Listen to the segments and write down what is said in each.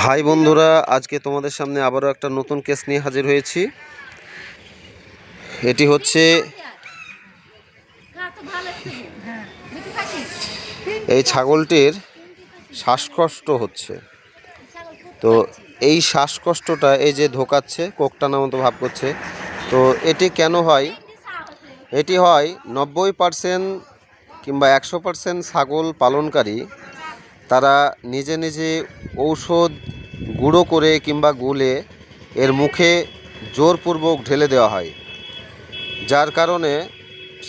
High বন্ধুরা, আজকে তোমাদের সামনে আবারও একটা নতুন কেস নিয়ে হাজির হয়েছি। এটি হচ্ছে এই ছাগলটির শ্বাসকষ্ট হচ্ছে। তো এই শ্বাসকষ্টটা এই যে ধোকাচ্ছে, কোক টানার মতো ভাব করছে। তো এটি কেন হয়? এটি হয় 90% কিংবা 100% ছাগল পালনকারী তারা নিজে নিজে ঔষধ গুঁড়ো করে কিংবা গুলে এর মুখে জোরপূর্বক ঢেলে দেওয়া হয়, যার কারণে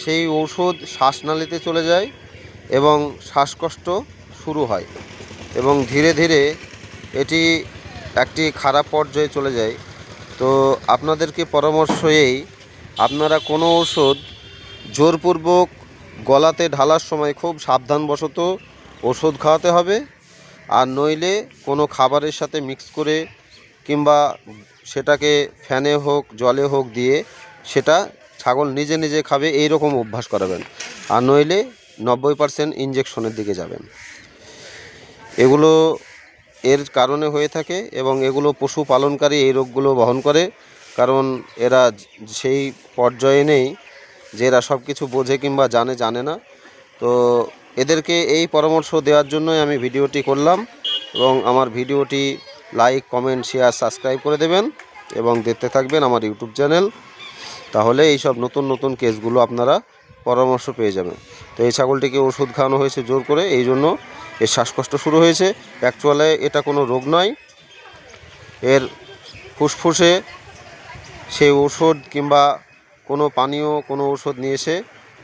সেই ঔষধ শ্বাসনালীতে চলে যায় এবং শ্বাসকষ্ট শুরু হয় এবং ধীরে ধীরে এটি একটি খারাপ পর্যায়ে চলে যায়। তো আপনাদেরকে পরামর্শ এই, আপনারা কোনো ওষুধ জোরপূর্বক গলাতে ঢালার সময় খুব সাবধানবশত ওষুধ খাওয়াতে হবে, আর নইলে কোনো খাবারের সাথে মিক্স করে কিংবা সেটাকে ফ্যানে হোক জলে হোক দিয়ে সেটা ছাগল নিজে নিজে খাবে, এই রকম অভ্যাস করাবেন। আর নইলে 90% ইনজেকশনের দিকে যাবেন। এগুলো এর কারণে হয়ে থাকে এবং এগুলো পশু পালনকারী এই রোগগুলো বহন করে, কারণ এরা সেই পর্যায়ে নেই যে এরা সব কিছু বোঝে কিংবা জানে না। তো এদেরকে এই পরামর্শ দেওয়ার জন্যই আমি ভিডিওটি করলাম, এবং আমার ভিডিওটি লাইক, কমেন্ট, শেয়ার, সাবস্ক্রাইব করে দেবেন এবং দেখতে থাকবেন আমার ইউটিউব চ্যানেল। তাহলে এই সব নতুন নতুন কেসগুলো আপনারা পরামর্শ পেয়ে যাবেন। তো এই ছাগলটিকে ওষুধ খাওয়ানো হয়েছে জোর করে, এই জন্য এর শ্বাসকষ্ট শুরু হয়েছে। অ্যাকচুয়ালি এটা কোনো রোগ নয়, এর ফুসফুসে সেই ওষুধ কিংবা কোনো পানীয় কোনো ওষুধ নিয়ে এসে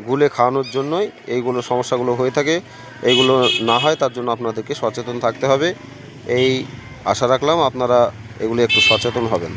গুলে খাওয়ানোর জন্যই এইগুলো সমস্যাগুলো হয়ে থাকে। এইগুলো না হয় তার জন্য আপনাদেরকে সচেতন থাকতে হবে। এই আশা রাখলাম আপনারা এগুলো একটু সচেতন হবেন।